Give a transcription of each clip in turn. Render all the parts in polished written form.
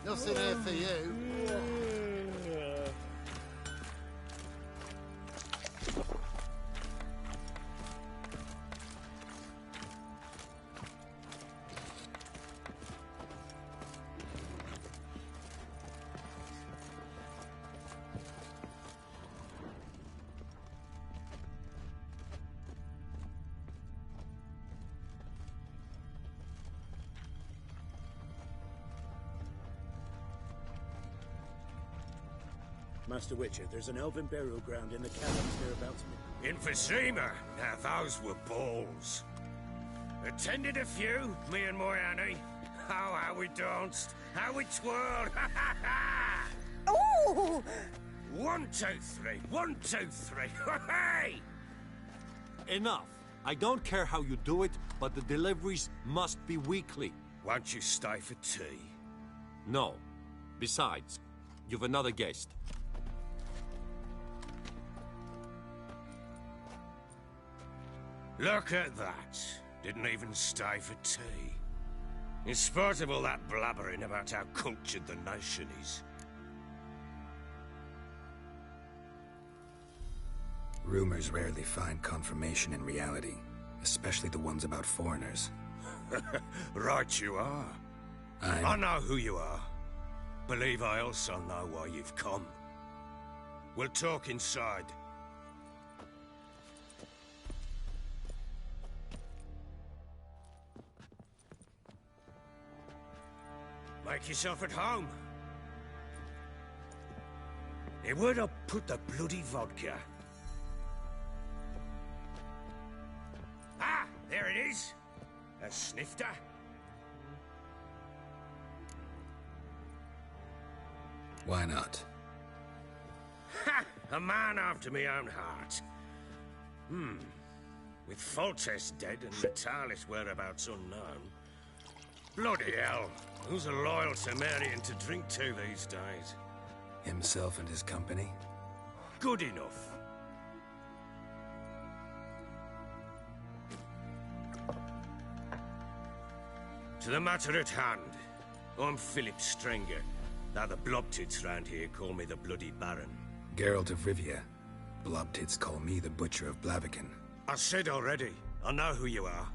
Nothing here for you. Master Witcher, there's an elven burial ground in the caverns thereabouts. In Vizima? Now those were balls. Attended a few, me and my Annie. Oh, how we danced, how we twirled, ha ha ha! Ooh! 1, 2, 3, 1, 2, 3, hey! Enough. I don't care how you do it, but the deliveries must be weekly. Won't you stay for tea? No. Besides, you've another guest. Look at that. Didn't even stay for tea. In spite of all that blabbering about how cultured the nation is. Rumors rarely find confirmation in reality, especially the ones about foreigners. Right you are. I know who you are. Believe I also know why you've come. We'll talk inside. Make yourself at home. Hey, where'd I put the bloody vodka? Ah, there it is. A snifter. Why not? Ha! A man after my own heart. With Foltest dead and Natalis whereabouts unknown. Bloody hell. Who's a loyal Cimmerian to drink to these days? Himself and his company? Good enough. To the matter at hand. I'm Philip Strenger. Now the Blobtits round here call me the Bloody Baron. Geralt of Rivia. Blobtits call me the Butcher of Blaviken. I said already, I know who you are.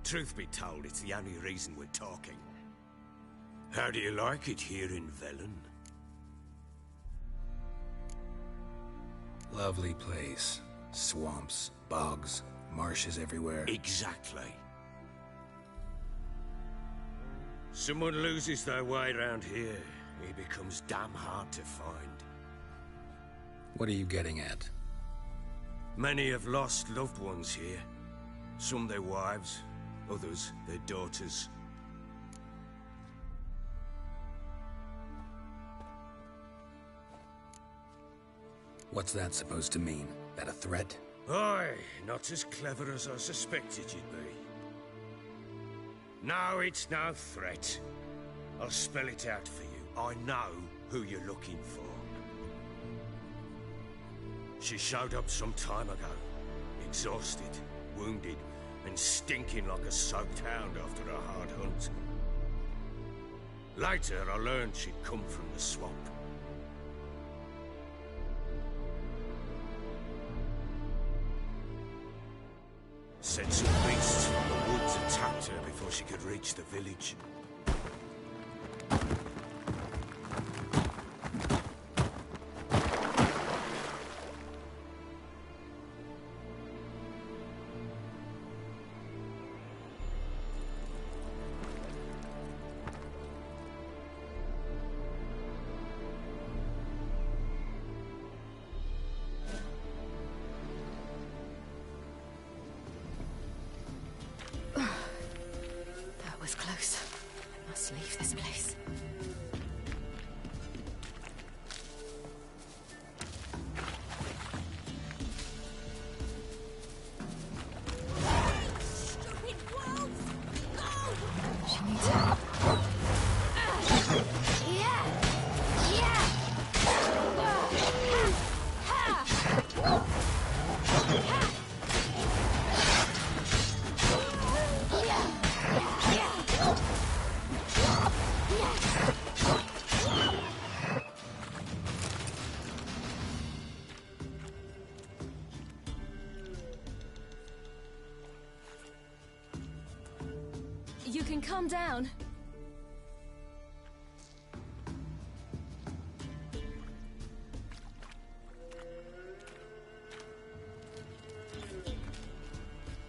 Truth be told, it's the only reason we're talking. How do you like it here in Velen? Lovely place. Swamps, bogs, marshes everywhere. Exactly. Someone loses their way around here, he becomes damn hard to find. What are you getting at? Many have lost loved ones here. Some their wives, others their daughters. What's that supposed to mean? That a threat? Aye, not as clever as I suspected you'd be. No, it's no threat. I'll spell it out for you. I know who you're looking for. She showed up some time ago. Exhausted, wounded, and stinking like a soaked hound after a hard hunt. Later, I learned she'd come from the swamp. Said some beasts from the woods attacked her before she could reach the village. Close. I must leave this place. Stupid wolves! Go! She needs help. Yeah! Yeah! Ha! Ha! Yeah! You can calm down.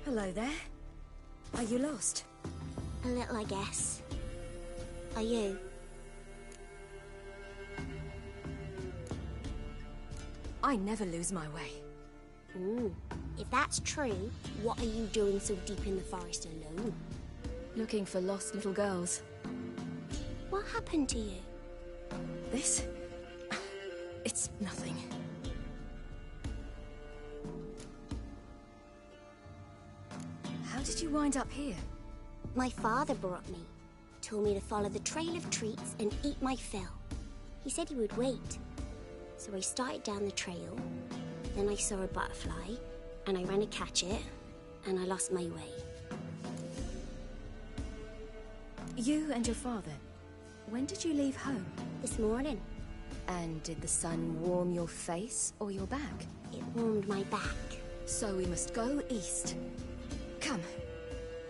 Hello there. Are you lost? A little, I guess. Are you? I never lose my way. Ooh. If that's true, what are you doing so deep in the forest alone? Looking for lost little girls. What happened to you? This? It's nothing. How did you wind up here? My father brought me. Told me to follow the trail of treats and eat my fill. He said he would wait. So I started down the trail. Then I saw a butterfly, and I ran to catch it, and I lost my way. You and your father, when did you leave home? This morning, And did the sun warm your face or your back? it warmed my back. So we must go east. Come,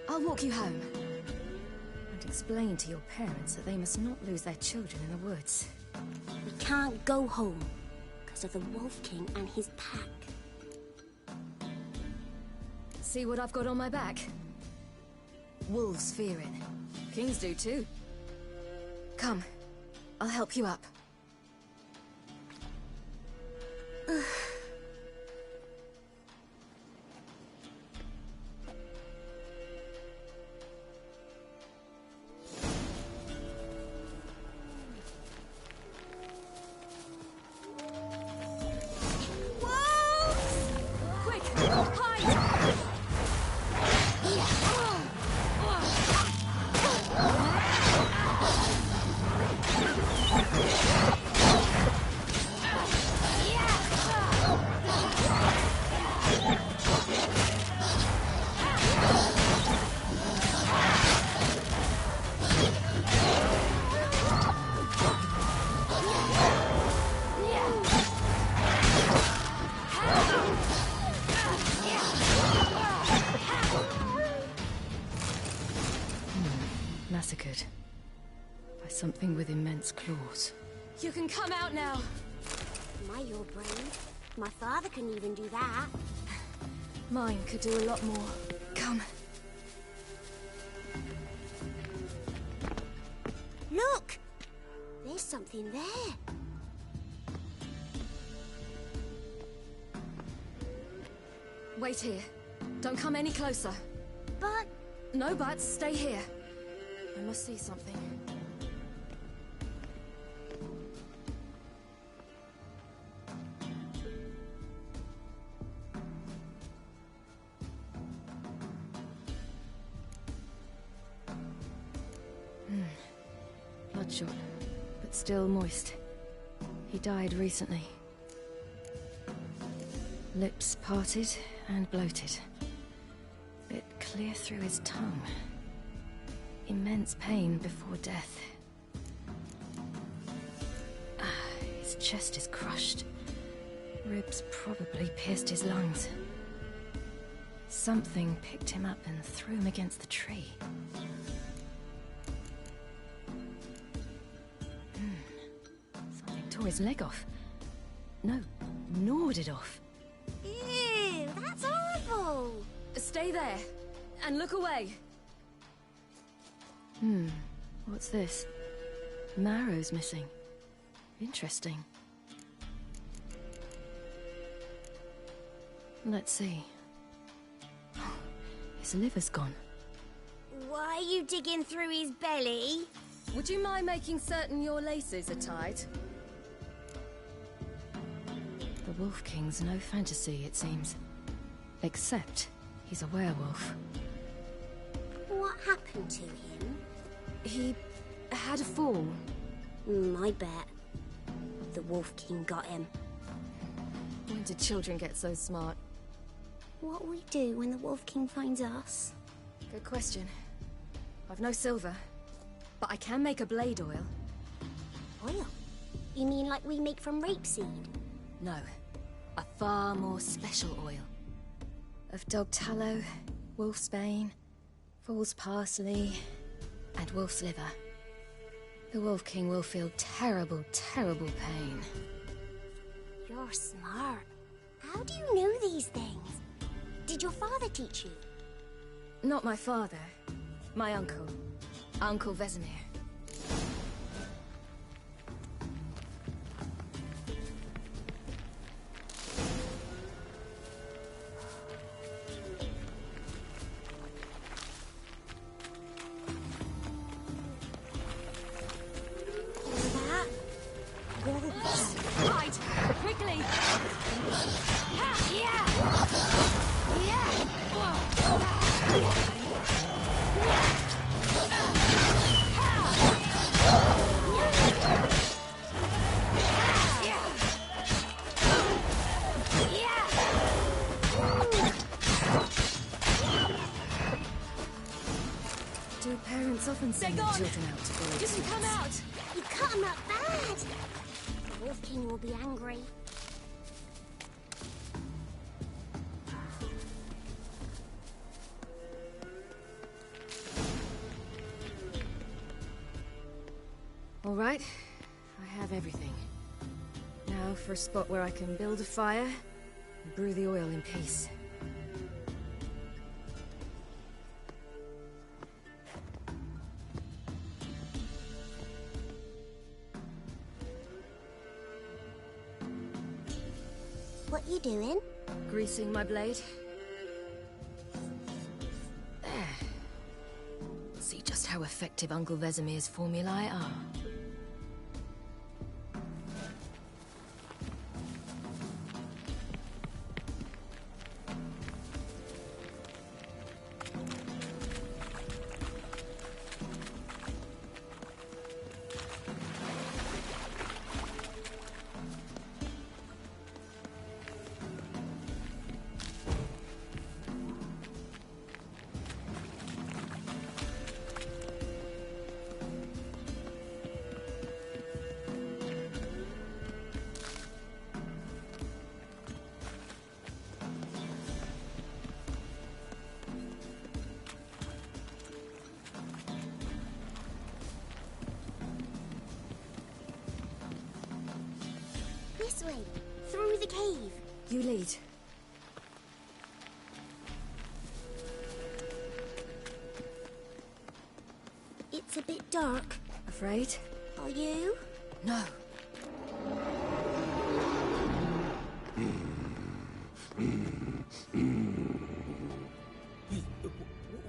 I'll walk you home. And explain to your parents that they must not lose their children in the woods. We can't go home because of the Wolf King and his pack. See what I've got on my back? Wolves fear it. Kings do too. Come, I'll help you up. Quick, hide! Massacred by something with immense claws. You can come out now. Am I your brain? My father couldn't even do that. Mine could do a lot more. Come. Look! There's something there. Wait here. Don't come any closer. But No buts. Stay here. I must see something. Bloodshot, but still moist. He died recently. Lips parted and bloated. Bit clear through his tongue. Immense pain before death. His chest is crushed. Ribs probably pierced his lungs. Something picked him up and threw him against the tree. Something tore his leg off. No, gnawed it off. ew, that's horrible. Stay there, and look away. What's this? Marrow's missing. Interesting. Let's see. His liver's gone. Why are you digging through his belly? Would you mind making certain your laces are tied? The Wolf King's no fantasy, it seems. Except he's a werewolf. What happened to him? He had a fall. I bet. The Wolf King got him. When did children get so smart? What will we do when the Wolf King finds us? Good question. I've no silver, but I can make a blade oil. Oil? You mean like we make from rapeseed? No, a far more special oil. Of dog tallow, wolfsbane, fool's parsley, and wolf's liver. The Wolf King will feel terrible, terrible pain. You're smart. How do you know these things? Did your father teach you? Not my father. My uncle. Uncle Vesemir. Right! Quickly! Yeah! Do parents often send their children out to go? You can come out! You cut him up bad! The Wolf King will be angry. All right, I have everything. Now for a spot where I can build a fire and brew the oil in peace. What you doing? Greasing my blade. There. See just how effective Uncle Vesemir's formulae are. This way, through the cave. You lead. It's a bit dark. Afraid? Are you? No.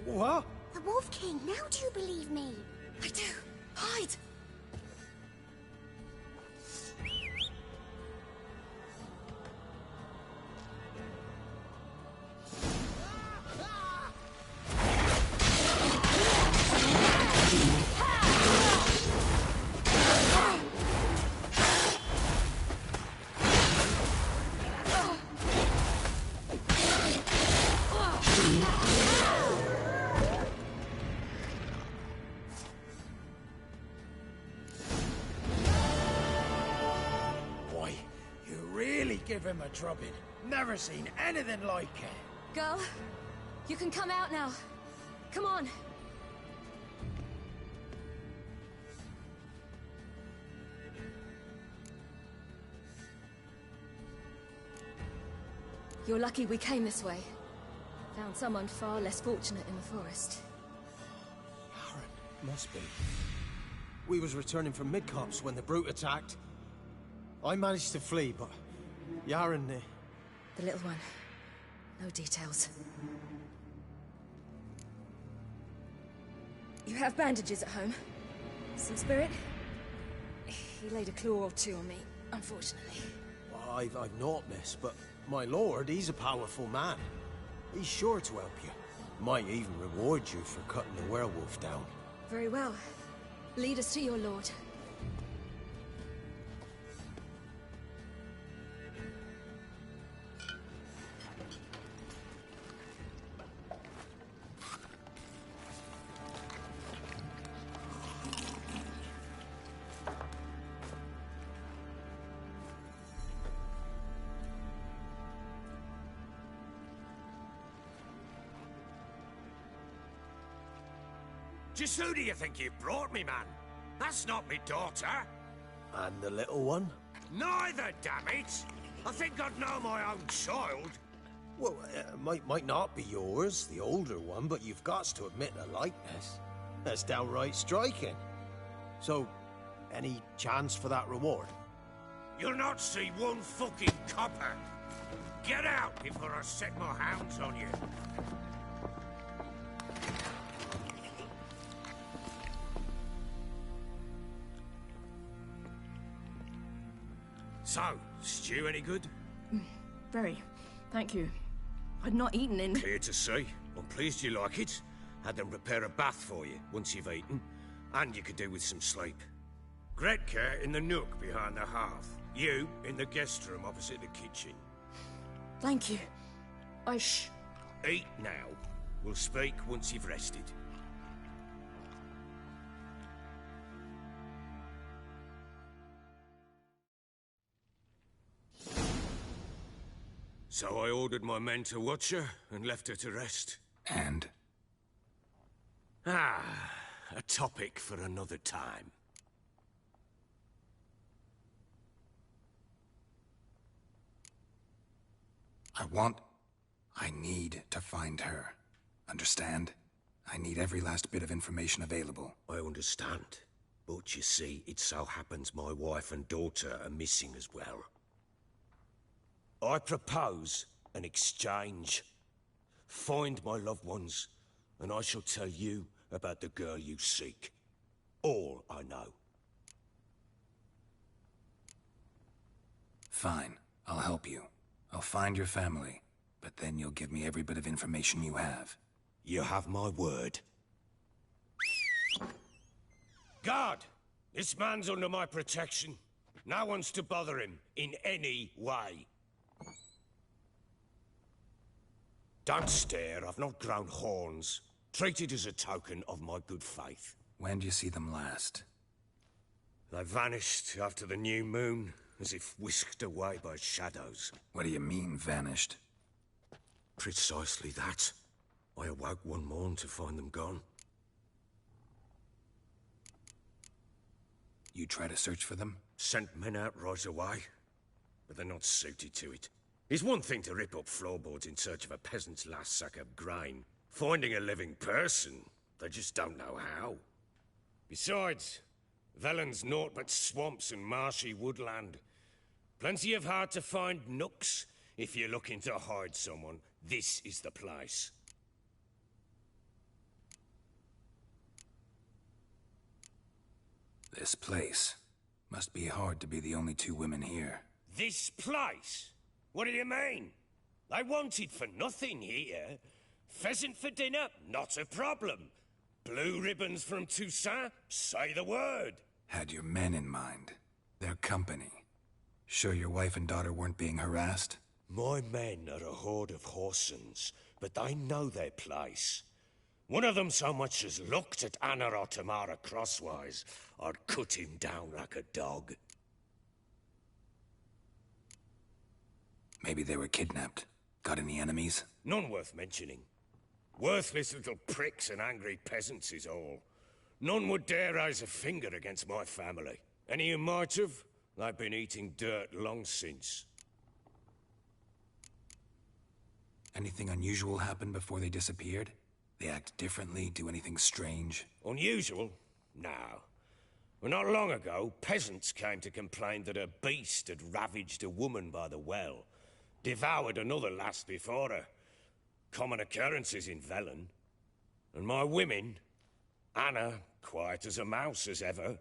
What? The Wolf King, now do you believe me? I do. Hide! Boy, you really give him a drubbing. Never seen anything like it. Girl, you can come out now. Come on. You're lucky we came this way. Found someone far less fortunate in the forest. Must be. We was returning from Midcops when the brute attacked. I managed to flee, but Yaren, The little one. No details. You have bandages at home? Some spirit? He laid a claw or two on me, unfortunately. I've not, miss, but my lord, he's a powerful man. He's sure to help you. Might even reward you for cutting the werewolf down. Very well. Lead us to your lord. Just who do you think you've brought me, man? That's not me daughter. And the little one? Neither, damn it! I think I'd know my own child. Well, might not be yours, the older one, but you've got to admit a likeness. That's downright striking. So, any chance for that reward? You'll not see one fucking copper. Get out before I set my hounds on you. So, stew any good? Very. Thank you. I'd not eaten in... Clear to see. I'm pleased you like it. Had them prepare a bath for you once you've eaten. And you could do with some sleep. Gretka in the nook behind the hearth. You in the guest room opposite the kitchen. Thank you. Eat now. We'll speak once you've rested. So I ordered my men to watch her and left her to rest. And? A topic for another time. I need to find her. Understand? I need every last bit of information available. I understand. But you see, it so happens my wife and daughter are missing as well. I propose an exchange. Find my loved ones, and I shall tell you about the girl you seek. All I know. Fine. I'll help you. I'll find your family, but then you'll give me every bit of information you have. You have my word. Guard! This man's under my protection. No one's to bother him in any way. Don't stare, I've not grown horns. Treat it as a token of my good faith. When do you see them last? They vanished after the new moon, as if whisked away by shadows. What do you mean, vanished? Precisely that. I awoke one morn to find them gone. You try to search for them? Sent men out right away, but they're not suited to it. It's one thing to rip up floorboards in search of a peasant's last sack of grain. Finding a living person, they just don't know how. Besides, Velen's naught but swamps and marshy woodland. Plenty of hard-to-find nooks. If you're looking to hide someone, this is the place. This place. Must be hard to be the only two women here. This place? What do you mean? They wanted for nothing here. Pheasant for dinner? Not a problem. Blue ribbons from Toussaint? Say the word. Had your men in mind. Their company. Sure your wife and daughter weren't being harassed? My men are a horde of whoresons, but they know their place. One of them so much as looked at Anna or Tamara crosswise, I'd cut him down like a dog. Maybe they were kidnapped. Got any enemies? None worth mentioning. Worthless little pricks and angry peasants is all. None would dare raise a finger against my family. Any who might have, they've been eating dirt long since. Anything unusual happen before they disappeared? They act differently, do anything strange? Unusual? No. Well, not long ago, peasants came to complain that a beast had ravaged a woman by the well. Devoured another lass before her. Common occurrences in Velen. And my women, Anna, quiet as a mouse as ever,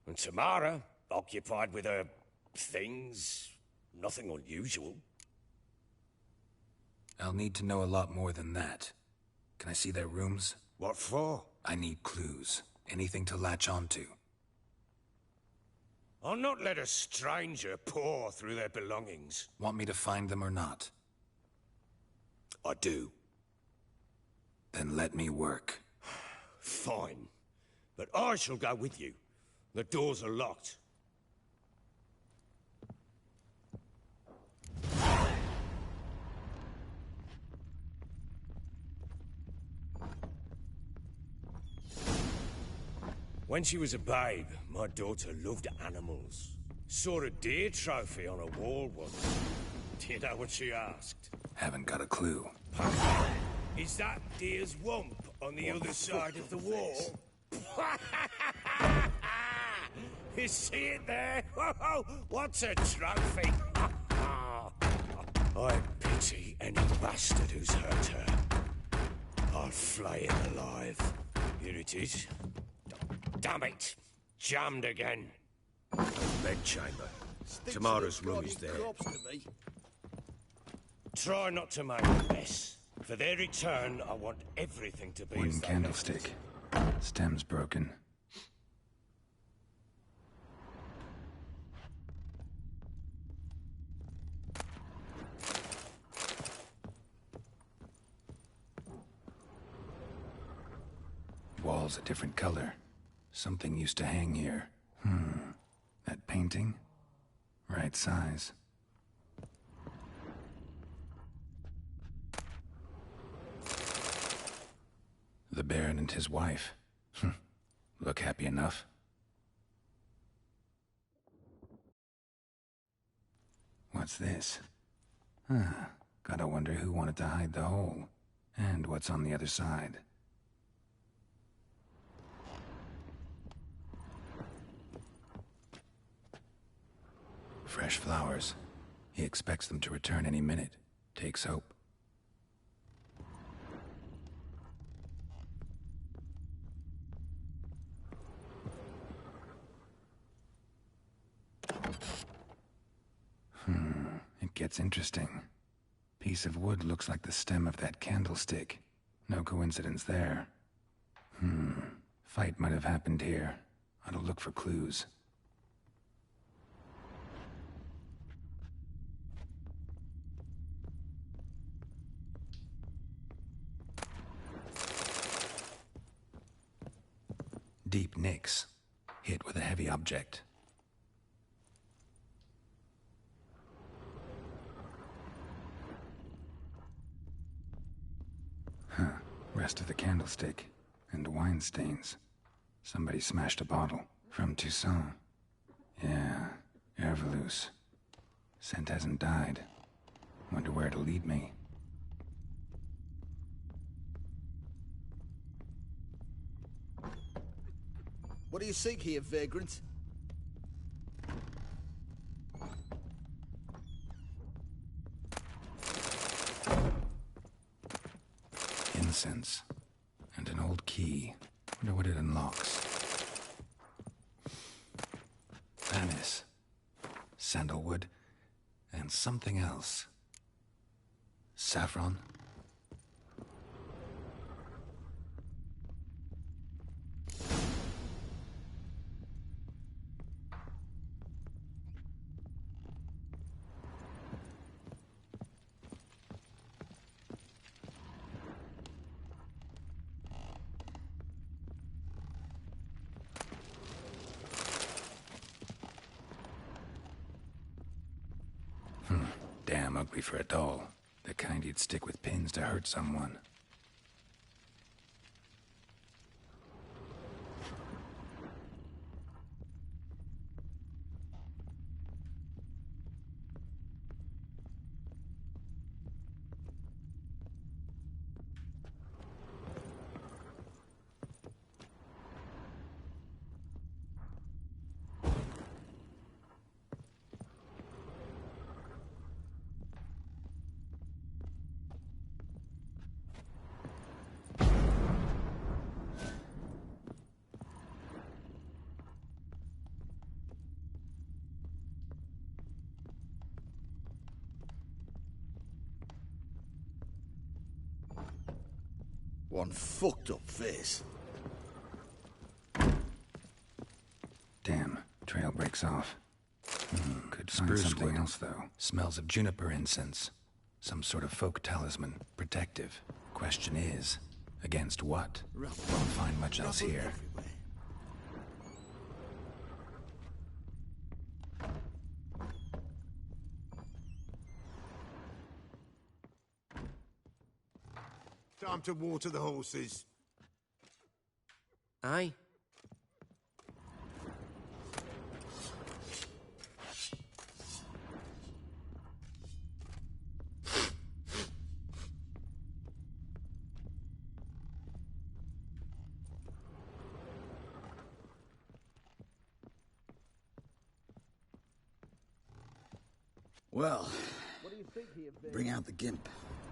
and Tamara, occupied with her things, nothing unusual. I'll need to know a lot more than that. Can I see their rooms? What for? I need clues. Anything to latch onto. I'll not let a stranger pore through their belongings. Want me to find them or not? I do. Then let me work. Fine. But I shall go with you. The doors are locked. When she was a babe, my daughter loved animals. Saw a deer trophy on a wall once. Do you know what she asked? Haven't got a clue. Is that deer's wump on the other side of the wall? You see it there? What's a trophy? I pity any bastard who's hurt her. I'll flay him alive. Here it is. Damn it! Jammed again. Bedchamber. Tamara's room is there. Try not to make a mess. For their return, I want everything to be as Wooden they candlestick. Stem's broken. Wall's a different color. Something used to hang here. That painting? Right size. The Baron and his wife. Look happy enough. What's this? Gotta wonder who wanted to hide the hole. And what's on the other side. Fresh flowers. He expects them to return any minute. Takes hope. It gets interesting. Piece of wood looks like the stem of that candlestick. No coincidence there. Fight might have happened here. Ought to look for clues. Deep nicks. Hit with a heavy object. Rest of the candlestick. And wine stains. Somebody smashed a bottle. From Toussaint. Yeah, Herveloos. Scent hasn't died. Wonder where it'll lead me. What do you seek here, vagrant? Incense. And an old key. Wonder what it unlocks. Anise. Sandalwood. And something else. Saffron. Damn ugly for a doll. The kind you'd stick with pins to hurt someone. One fucked up face. Damn, trail breaks off. Could find something else, though. Smells of juniper incense. Some sort of folk talisman. Protective. Question is, against what? Won't find much else here. Time to water the horses. Aye. Well, bring out the gimp.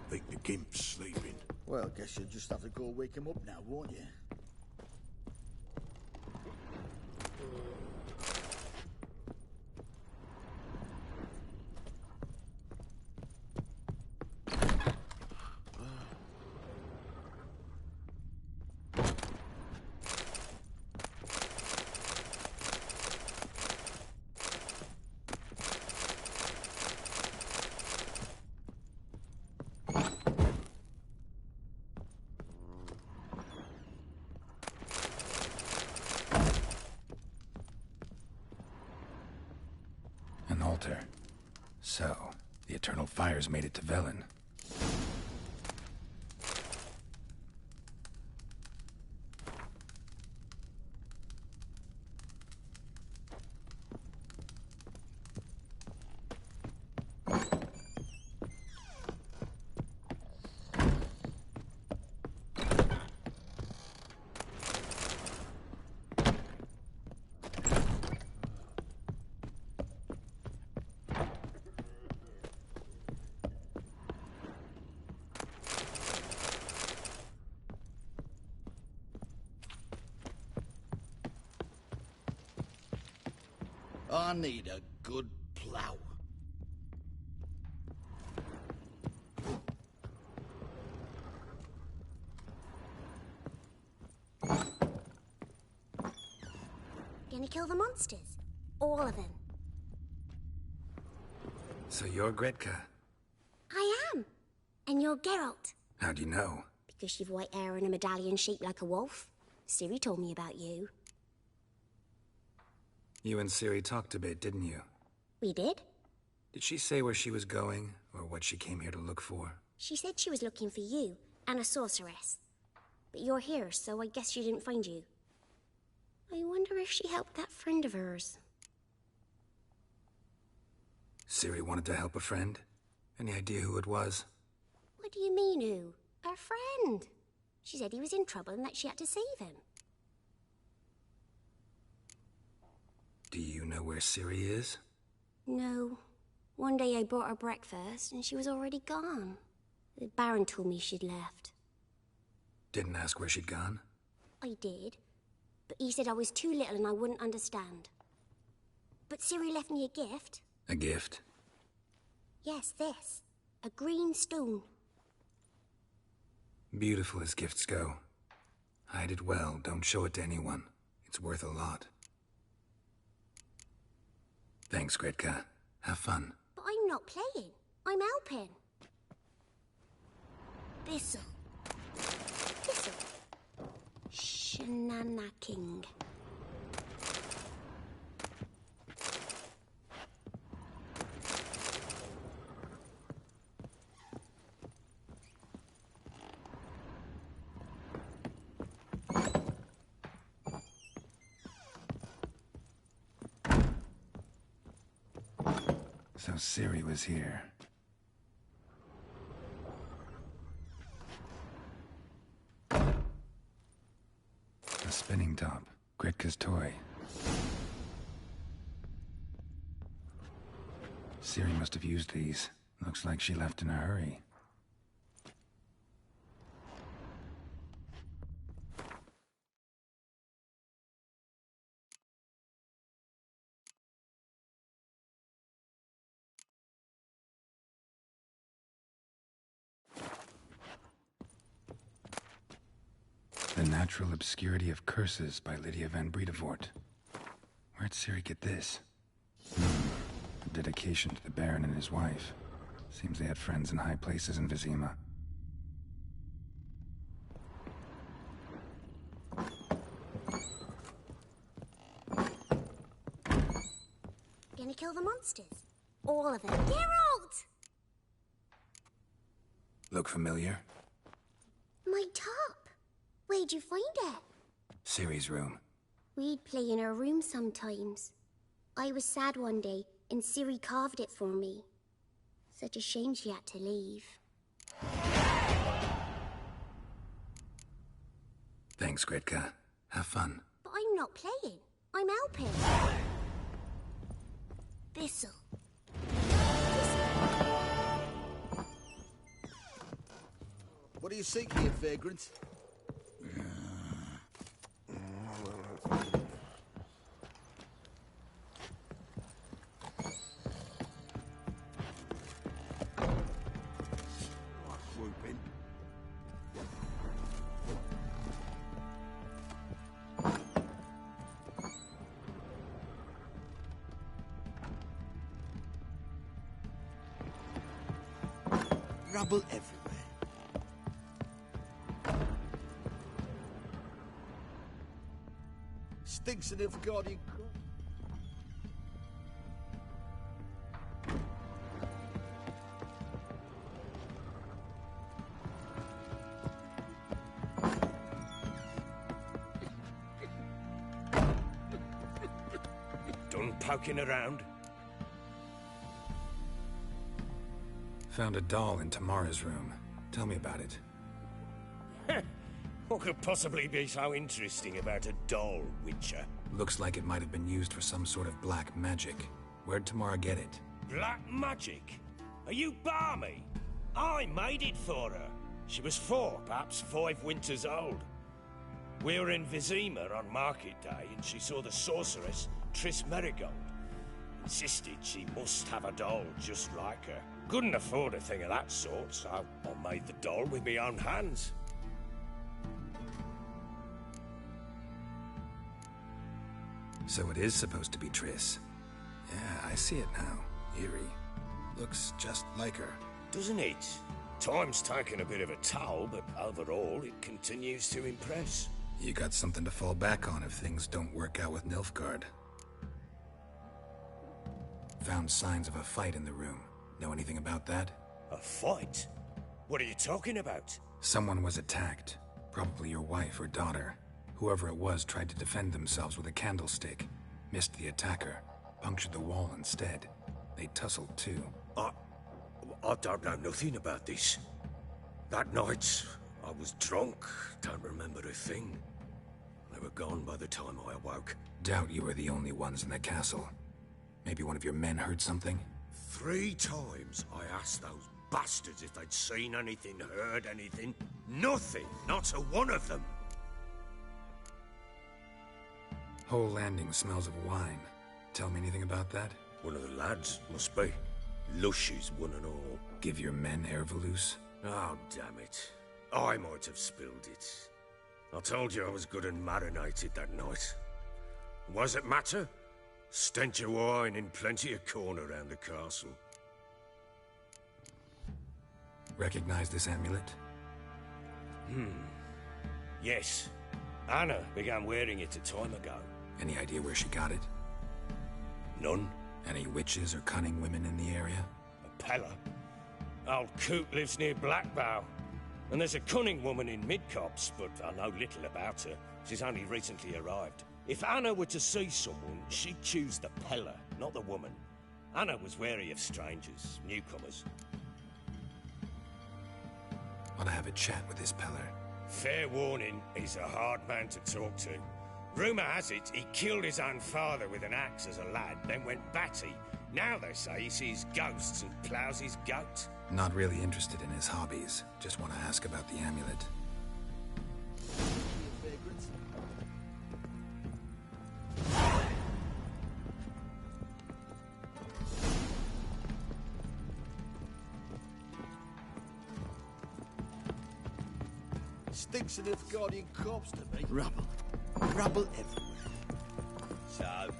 Think the gimp's sleeping. Well, guess you'll just have to go wake him up now, won't you? An altar. So, the Eternal Fires made it to Velen. I need a good plough. Gonna kill the monsters? All of them. So you're Gretka? I am. And you're Geralt. How do you know? Because you've white hair and a medallion shaped like a wolf. Ciri told me about you. You and Ciri talked a bit, didn't you? We did? Did she say where she was going, or what she came here to look for? She said she was looking for you, and a sorceress. But you're here, so I guess she didn't find you. I wonder if she helped that friend of hers. Ciri wanted to help a friend? Any idea who it was? What do you mean, who? Her friend. She said he was in trouble and that she had to save him. Do you know where Ciri is? No. One day I brought her breakfast and she was already gone. The Baron told me she'd left. Didn't ask where she'd gone? I did. But he said I was too little and I wouldn't understand. But Ciri left me a gift. A gift? Yes, this. A green stone. Beautiful as gifts go. Hide it well, don't show it to anyone. It's worth a lot. Thanks, Gretka. Have fun. But I'm not playing. I'm helping. Thistle. Thistle. Shanana King. So Ciri was here. A spinning top. Gretka's toy. Ciri must have used these. Looks like she left in a hurry. The Natural Obscurity of Curses by Lydia van Bredevoort. Where'd Ciri get this? A dedication to the Baron and his wife. Seems they had friends in high places in Vizima. Gonna kill the monsters? All of them. Geralt! Look familiar? My top. Where'd you find it? Ciri's room. We'd play in her room sometimes. I was sad one day, and Ciri carved it for me. Such a shame she had to leave. Thanks, Gretka. Have fun. But I'm not playing. I'm helping. Thistle. Thistle. What do you seek here, vagrant? Whooping. Rubble everywhere. Stinks of Nilfgaardian crop. Done poking around? Found a doll in Tamara's room. Tell me about it. What could possibly be so interesting about a doll, Witcher? Looks like it might have been used for some sort of black magic. Where'd Tamara get it? Black magic? Are you balmy? I made it for her. She was 4, perhaps 5 winters old. We were in Vizima on market day, and she saw the sorceress, Tris Merigold. Insisted she must have a doll just like her. Couldn't afford a thing of that sort, so I made the doll with my own hands. So it is supposed to be Triss. Yeah, I see it now. Eerie. Looks just like her. Doesn't it? Time's taken a bit of a toll, but overall it continues to impress. You got something to fall back on if things don't work out with Nilfgaard. Found signs of a fight in the room. Know anything about that? A fight? What are you talking about? Someone was attacked. Probably your wife or daughter. Whoever it was tried to defend themselves with a candlestick. Missed the attacker. Punctured the wall instead. They tussled too. I don't know nothing about this. That night, I was drunk. Don't remember a thing. They were gone by the time I awoke. Doubt you were the only ones in the castle. Maybe one of your men heard something? 3 times I asked those bastards if they'd seen anything, heard anything. Nothing. Not a one of them. Whole landing smells of wine. Tell me anything about that? One of the lads, must be. Lushes, one and all. Give your men Ervelus? Oh, damn it. I might have spilled it. I told you I was good and marinated that night. Was it matter? Stench of wine in plenty of corn around the castle. Recognize this amulet? Yes. Anna began wearing it a time ago. Any idea where she got it? None. Any witches or cunning women in the area? A Pella. Old Coot lives near Blackbow. And there's a cunning woman in Midcopse, but I know little about her. She's only recently arrived. If Anna were to see someone, she'd choose the Pella, not the woman. Anna was wary of strangers, newcomers. Want to have a chat with this Peller? Fair warning, he's a hard man to talk to. Rumour has it he killed his own father with an axe as a lad, then went batty. Now they say he sees ghosts and ploughs his goat. Not really interested in his hobbies. Just want to ask about the amulet. Stinks of Nilfgaardian corpse to me. Rubble. Rubble everywhere. So,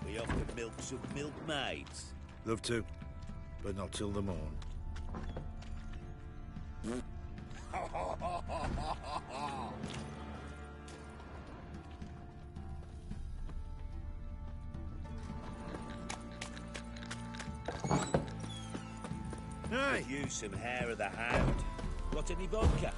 we off to milk some milkmaids? Love to, but not till the morn. Hey! Use some hair of the hound. Got any vodka?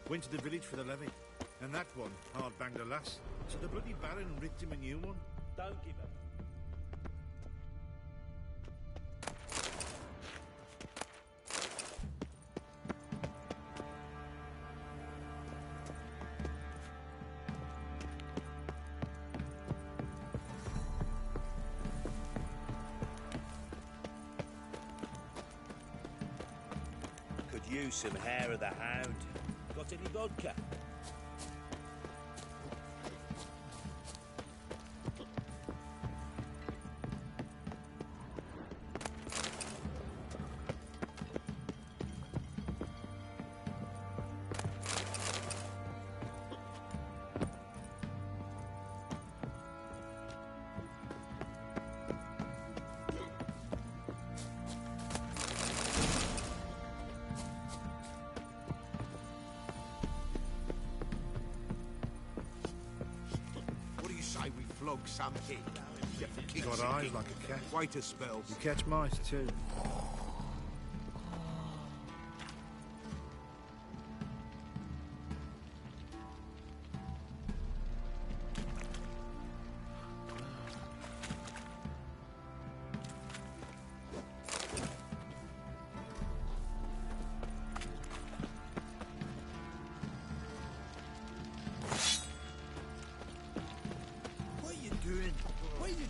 Went to the village for the levy. And that one hard banged a lass. So the bloody Baron ripped him a new one. Don't give up. Could use some hair of the hound. Got any vodka? We flog some kid. Got eyes like a cat. Wait a spell. You catch mice too.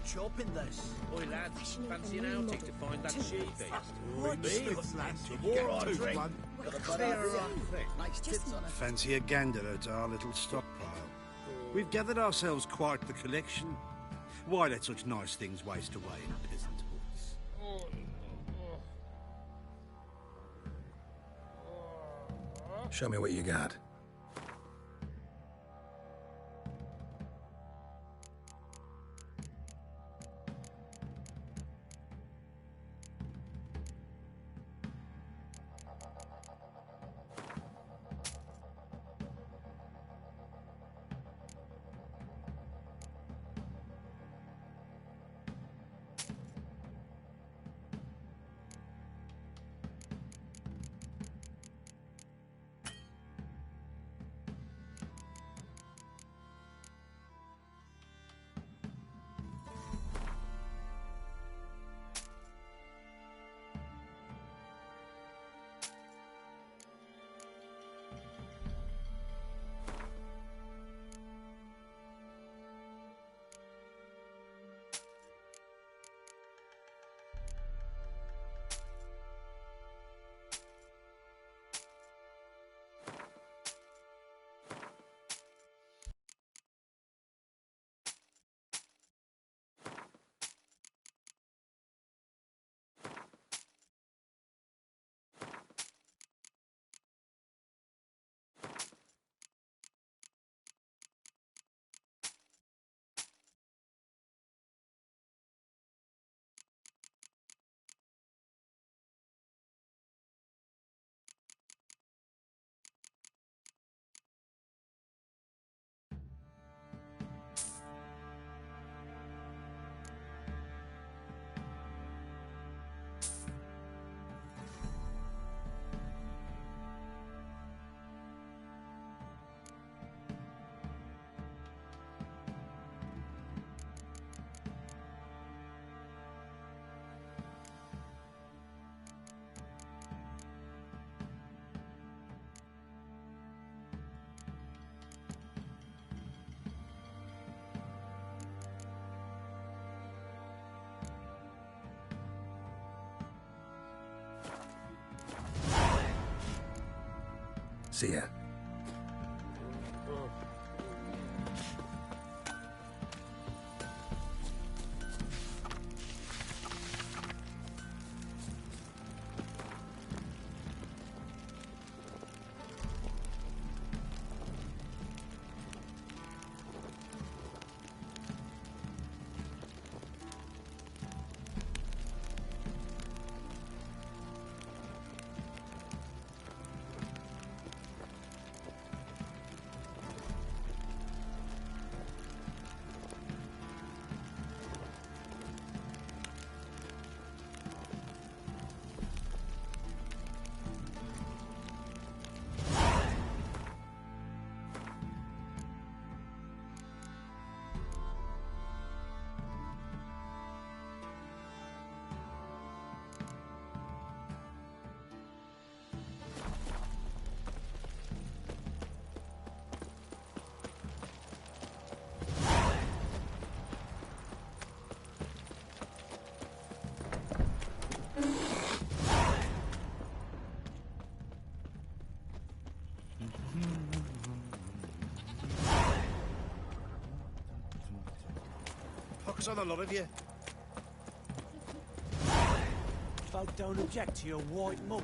Chopping this. Oi, lads, fancy an outing to find that sheep? The more I drink, the clearer I think. Nice tits on it. Fancy a gander at our little stockpile. We've gathered ourselves quite the collection. Why let such nice things waste away in peasant hoods? Show me what you got. See ya. pox on the lot of you. Folk don't object to your white mug.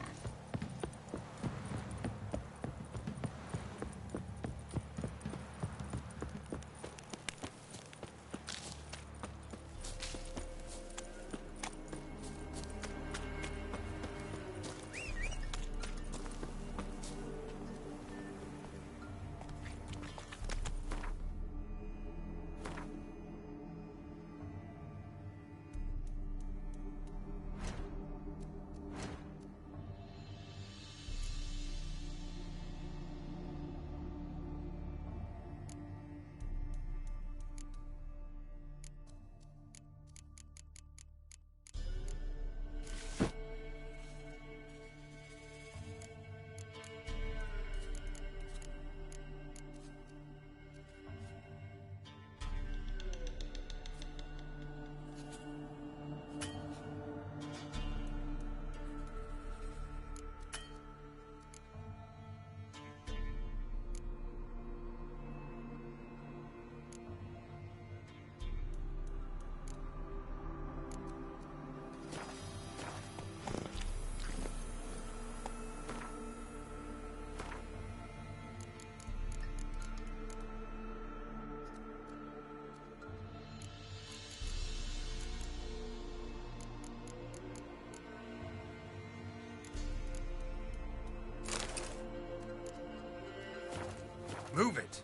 Move it!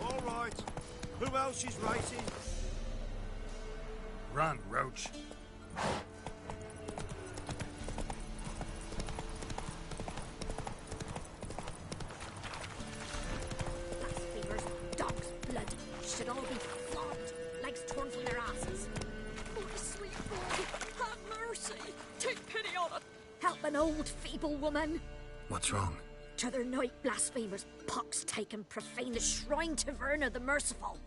All right. Who else is racing? Run, Roach. Should all be flogged, legs torn from their asses. Oh, sweet boy, have mercy. Take pity on it. Help an old, feeble woman. What's wrong? T'other night, blasphemers, pox taken, profane the shrine to Verna the Merciful.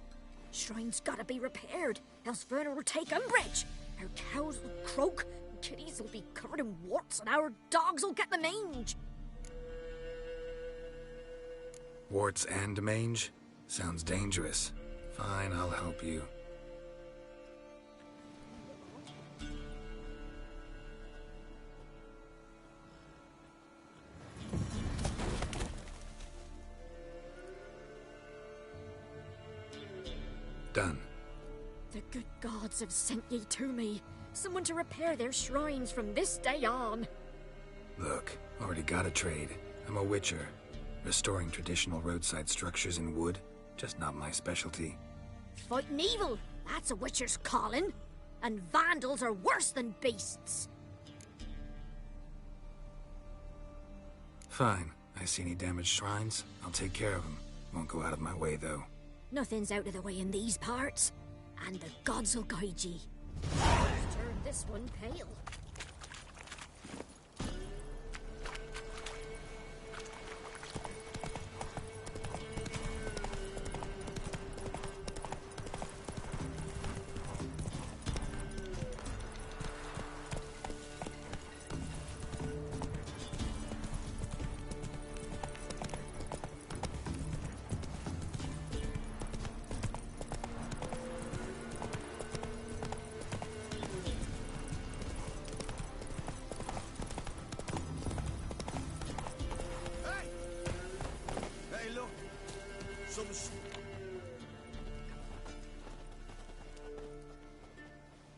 Shrine's gotta be repaired, else Verna will take umbrage. Our cows will croak, and kitties will be covered in warts, and our dogs will get the mange. Warts and mange? Sounds dangerous. Fine, I'll help you. Done. The good gods have sent ye to me. Someone to repair their shrines from this day on. Look, already got a trade. I'm a witcher. Restoring traditional roadside structures in wood, just not my specialty. Fighting evil, that's a witcher's calling. And vandals are worse than beasts. Fine. I see any damaged shrines, I'll take care of them. Won't go out of my way, though. Nothing's out of the way in these parts. And the gods will guide ye. Turn this one pale.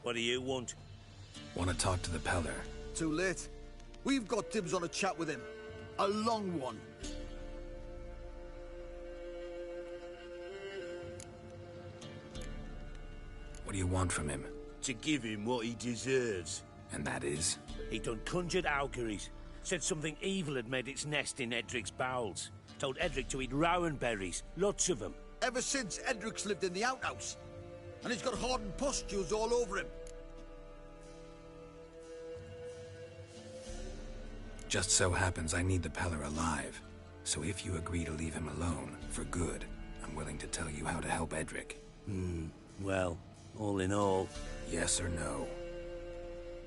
What do you want? Want to talk to the Peller. Too late. We've got dibs on a chat with him. A long one. What do you want from him? To give him what he deserves. And that is? He done conjured auguries. Said something evil had made its nest in Edric's bowels. Told Edric to eat rowan berries. Lots of them. Ever since Edric's lived in the outhouse. And he's got hardened pustules all over him. Just so happens I need the Peller alive. So if you agree to leave him alone, for good, I'm willing to tell you how to help Edric. Well, all in all... Yes or no?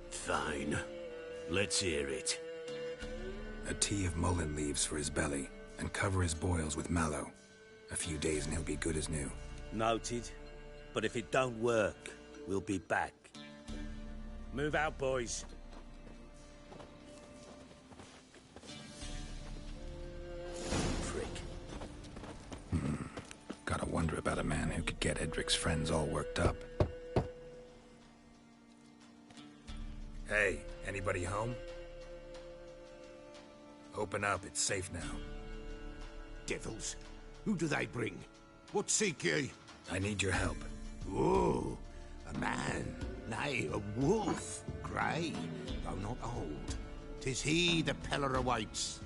Fine. Let's hear it. A tea of mullein leaves for his belly, and cover his boils with mallow. A few days and he'll be good as new. Noted. But if it don't work, we'll be back. Move out, boys. Prick. Gotta wonder about a man who could get Edric's friends all worked up. Hey, anybody home? Open up, it's safe now. Devils. Who do they bring? What seek ye? I need your help. Oh, a man. Nay, a wolf. Grey, though not old. 'Tis he the Peller awaits.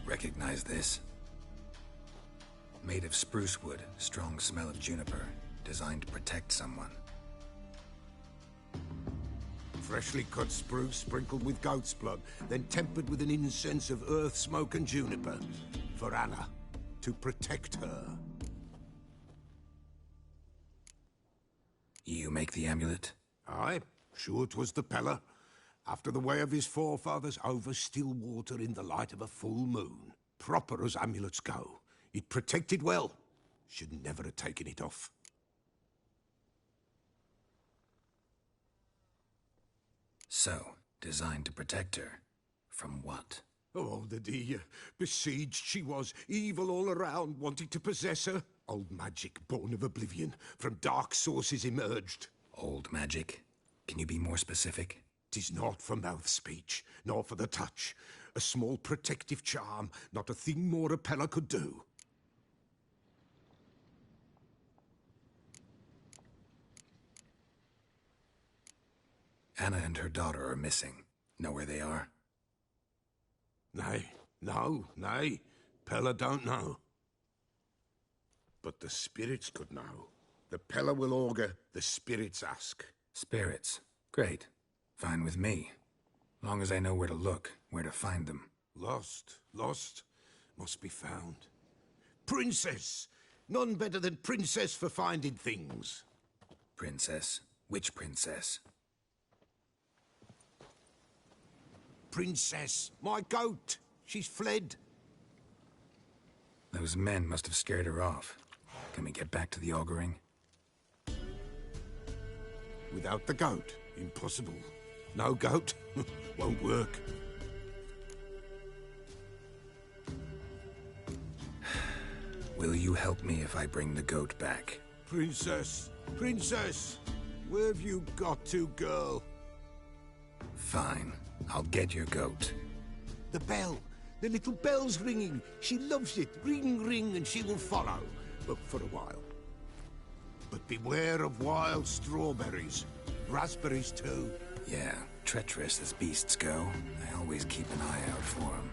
Recognize this? Made of spruce wood, strong smell of juniper, designed to protect someone. Freshly cut spruce sprinkled with goat's blood, then tempered with an incense of earth, smoke and juniper. For Anna, to protect her. You make the amulet? Aye, sure 'twas the Peller. After the way of his forefathers, over still water in the light of a full moon. Proper as amulets go. It protected well. Should never have taken it off. So, designed to protect her. From what? Oh, the dear. Besieged she was, evil all around, wanting to possess her. Old magic, born of oblivion, from dark sources emerged. Old magic? Can you be more specific? 'Tis not for mouth speech, nor for the touch. A small protective charm, not a thing more a Peller could do. Anna and her daughter are missing. Know where they are? Nay, nay. Peller don't know. But the spirits could know. The Peller will augur, the spirits ask. Spirits? Great. Fine with me. Long as I know where to look, where to find them. Lost, must be found. Princess! None better than Princess for finding things. Princess? Which princess? Princess, my goat. She's fled. Those men must have scared her off. Can we get back to the auguring? Without the goat, impossible. No goat, won't work. Will you help me if I bring the goat back? Princess, where have you got to, girl? Fine. I'll get your goat. The bell. The little bell's ringing. She loves it. Ring, ring, and she will follow. But for a while. But beware of wild strawberries. Raspberries, too. Yeah, treacherous as beasts go. I always keep an eye out for them.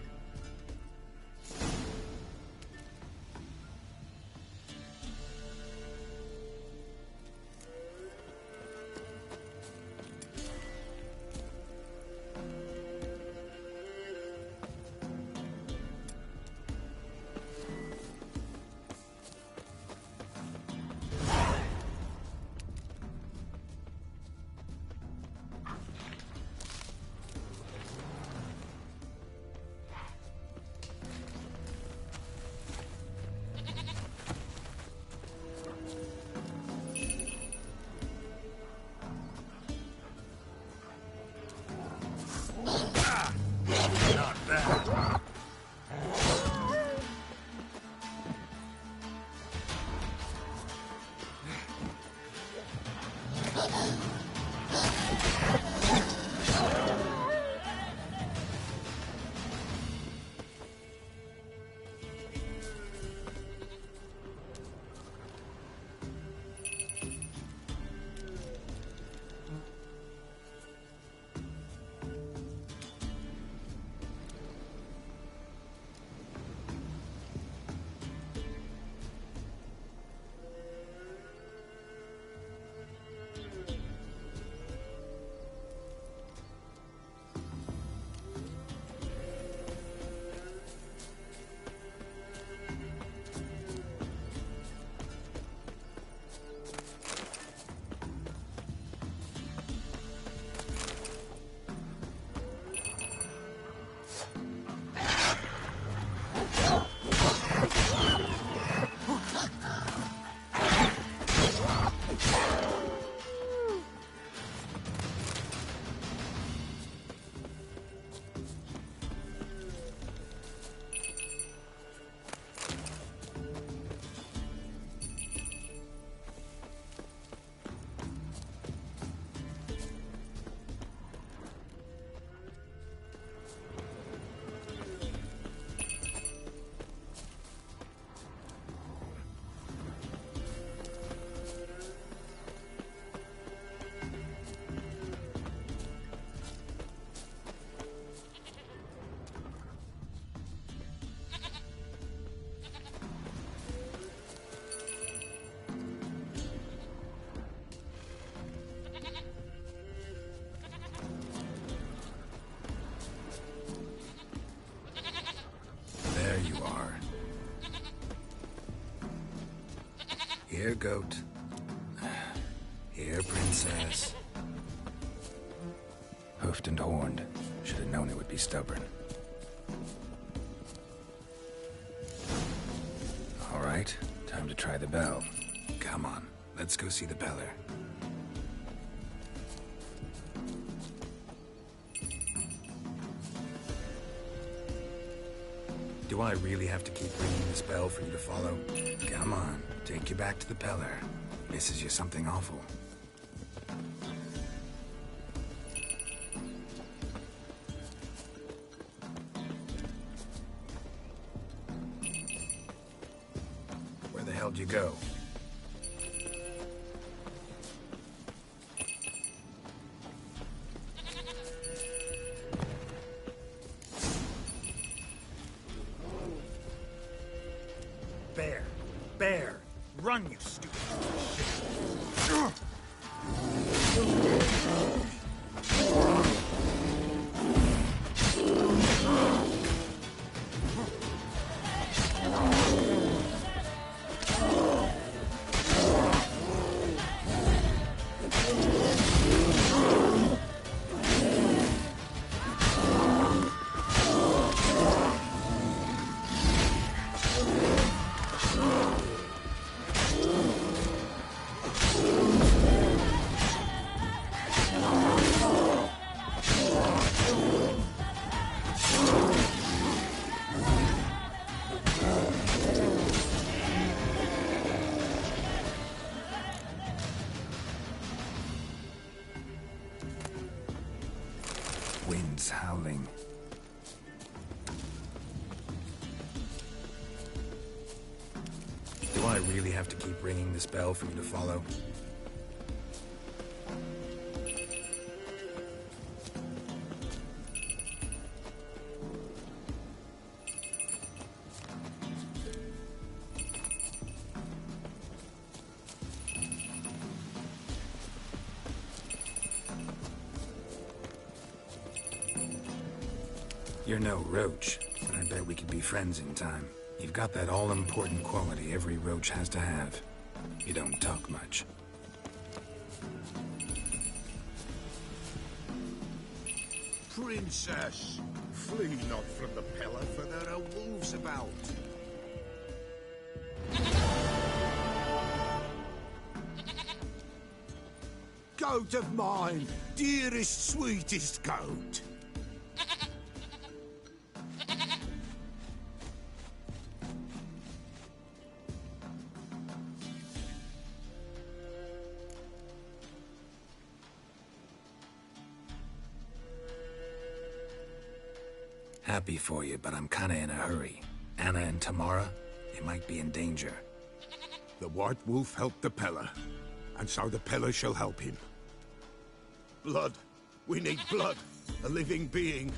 Here, goat. Here, princess. Hoofed and horned. Should have known it would be stubborn. All right, time to try the bell. Come on, let's go see the Peller. Do I really have to keep ringing this bell for you to follow? Come on, take you back to the Peller. Misses you something awful. Where the hell'd you go? Bear! Run, you stupid Wind's howling. Do I really have to keep ringing this bell for you to follow? You're no roach, but I bet we could be friends in time. You've got that all-important quality every roach has to have. You don't talk much. Princess, flee not from the Peller, for there are wolves about. Goat of mine, dearest, sweetest goat. Happy for you, but I'm kinda in a hurry. Anna and Tamara, they might be in danger. The White Wolf helped the Peller, and so the Peller shall help him. Blood. We need blood. A living being.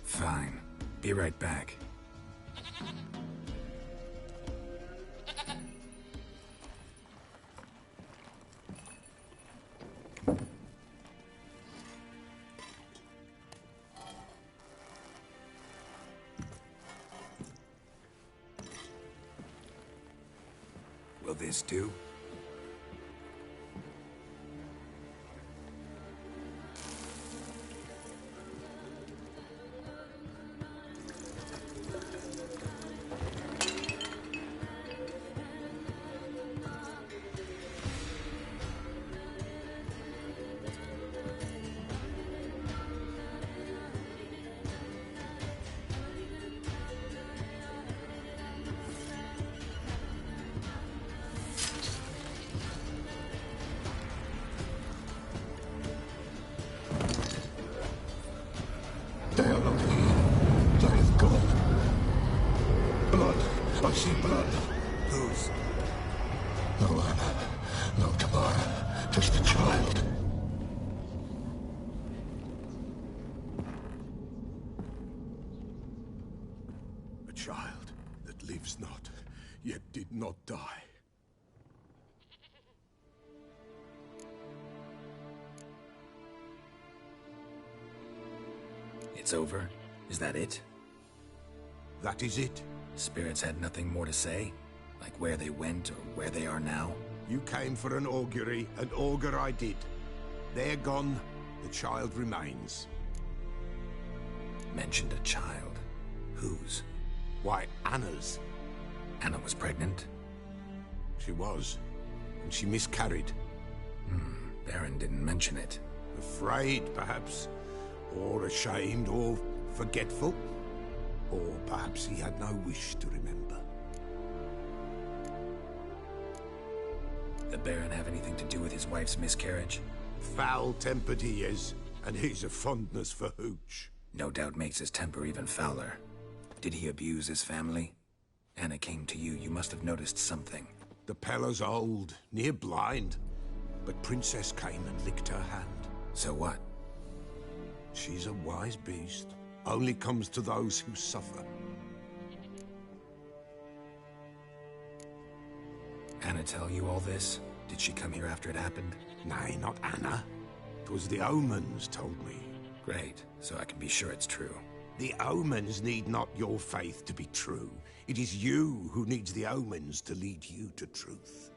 Fine. Be right back. Will this do? They are not here. They have gone. Blood. I see blood. Whose? No Anna. No Tamara. Just a child. A child that lives not, yet did not die. It's over? Is that it? That is it. Spirits had nothing more to say? Like where they went or where they are now? You came for an augury, and augur I did. They're gone, the child remains. Mentioned a child. Whose? Why, Anna's. Anna was pregnant? She was, and she miscarried. Baron didn't mention it. Afraid, perhaps, or ashamed, or forgetful. Or perhaps he had no wish to remember. The Baron have anything to do with his wife's miscarriage? Foul-tempered he is, and he's a fondness for hooch. No doubt makes his temper even fouler. Did he abuse his family? Anna came to you, you must have noticed something. The Pella's old, near blind, but Princess came and licked her hand. So what? She's a wise beast. Only comes to those who suffer. Anna tell you all this? Did she come here after it happened? Nay, not Anna. 'Twas the omens told me. Great, so I can be sure it's true. The omens need not your faith to be true. It is you who needs the omens to lead you to truth.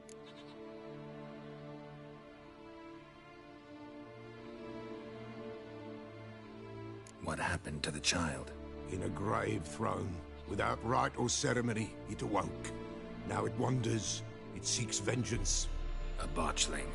What happened to the child? In a grave thrown, without rite or ceremony, it awoke. Now it wanders, it seeks vengeance. A botchling.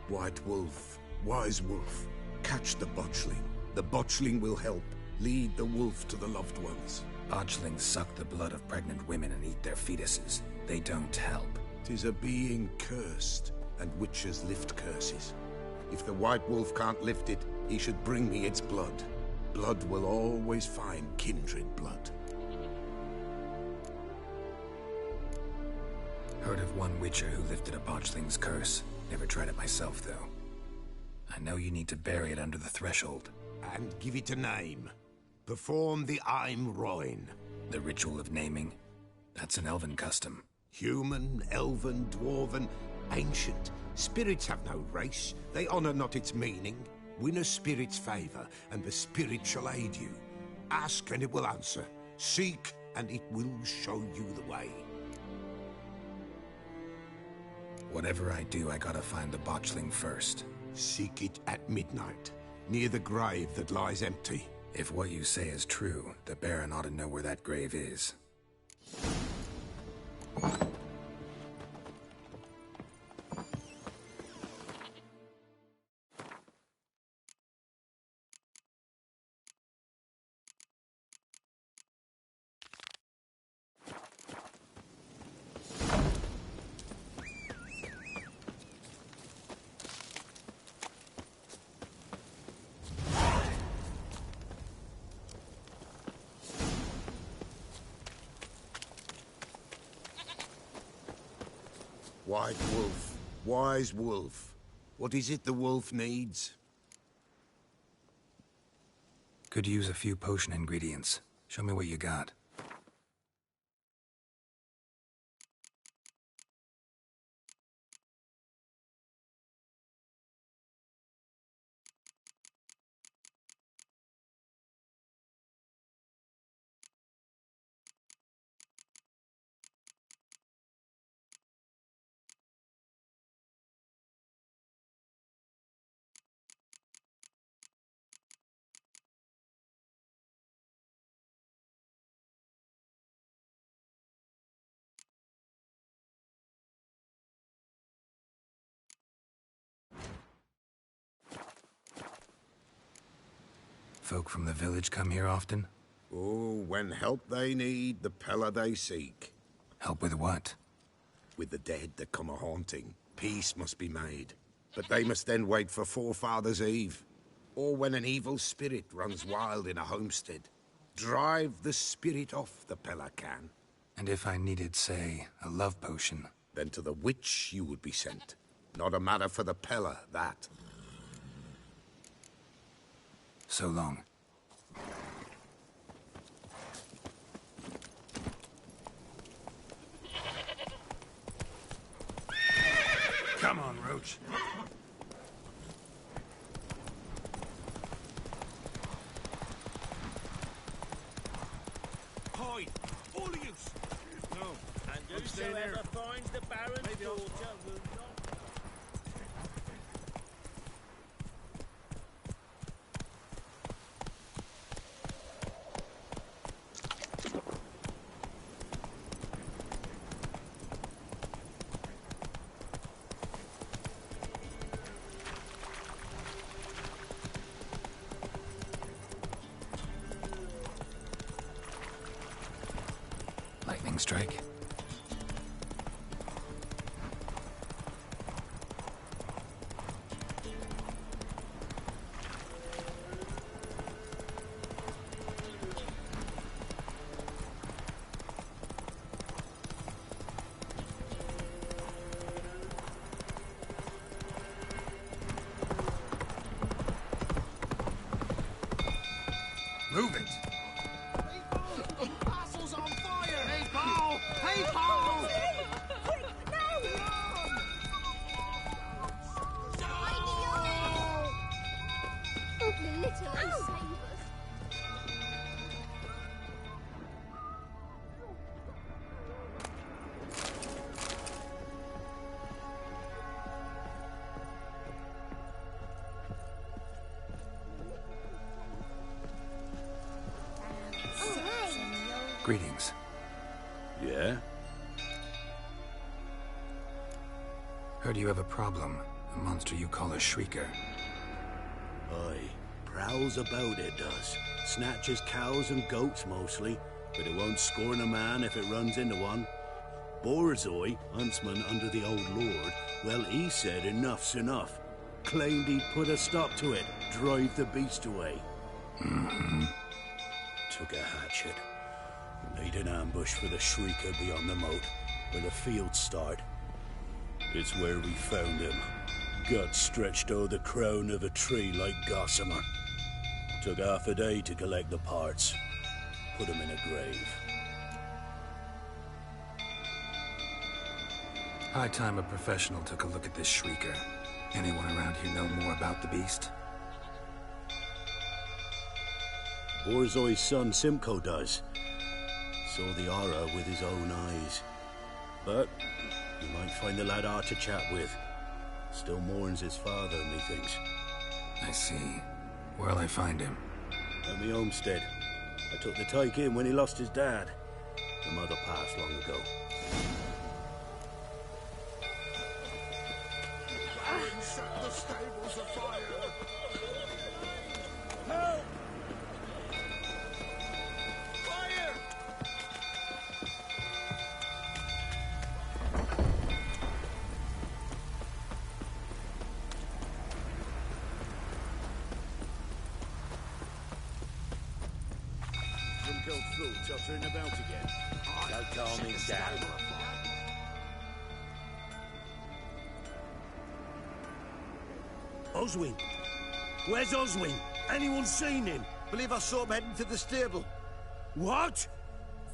White wolf, wise wolf, catch the botchling. The botchling will help. Lead the wolf to the loved ones. Botchlings suck the blood of pregnant women and eat their fetuses. They don't help. 'Tis a being cursed, and witches lift curses. If the white wolf can't lift it, he should bring me its blood. Blood will always find kindred blood. Heard of one witcher who lifted a botchling's curse. Never tried it myself, though. I know you need to bury it under the threshold. And give it a name. Perform the Aim Roin. The ritual of naming? That's an elven custom. Human, elven, dwarven, ancient. Spirits have no race. They honor not its meaning. Win a spirit's favor, and the spirit shall aid you. Ask, and it will answer. Seek, and it will show you the way. Whatever I do, I gotta find the botchling first. Seek it at midnight, near the grave that lies empty. If what you say is true, the Baron ought to know where that grave is. White wolf, wise wolf. What is it the wolf needs? Could use a few potion ingredients. Show me what you got. Folk from the village come here often? Oh, when help they need, the Pella they seek. Help with what? With the dead that come a-haunting, peace must be made. But they must then wait for Forefathers' Eve, or when an evil spirit runs wild in a homestead. Drive the spirit off, the Pella can. And if I needed, say, a love potion? Then to the witch you would be sent. Not a matter for the Pella, that. So long. Come on, Roach. right. All of you. No. And I'm staying whosoever here. finds the Baron's Maybe I'll- daughter will not... Lightning strike. Move it! Castle's on fire! Hey, Paul! Hey, Paul! Quick, no! Ugly little save us. Greetings. Yeah? Heard you have a problem. A monster you call a shrieker. Aye. Prowls about it does. Snatches cows and goats mostly, but it won't scorn a man if it runs into one. Borzoi, huntsman under the old lord, well, he said enough's enough. Claimed he'd put a stop to it, drive the beast away. Mm-hmm. Took a hatchet. Made an ambush for the shrieker beyond the moat, where the fields start. It's where we found him. Gut stretched o'er the crown of a tree like gossamer. Took half a day to collect the parts. Put him in a grave. High time a professional took a look at this shrieker. Anyone around here know more about the beast? Borzoi's son Simcoe does. Saw the aura with his own eyes. But you might find the lad hard to chat with. Still mourns his father, methinks. I see. Where'll I find him? At me homestead. I took the tyke in when he lost his dad. The mother passed long ago. Set the stables afire! Help! Fire! Simcoe flew, tottering about again. Don't calm him down. Oswin! Where's Oswin? Anyone seen him? Believe I saw him heading to the stable. What?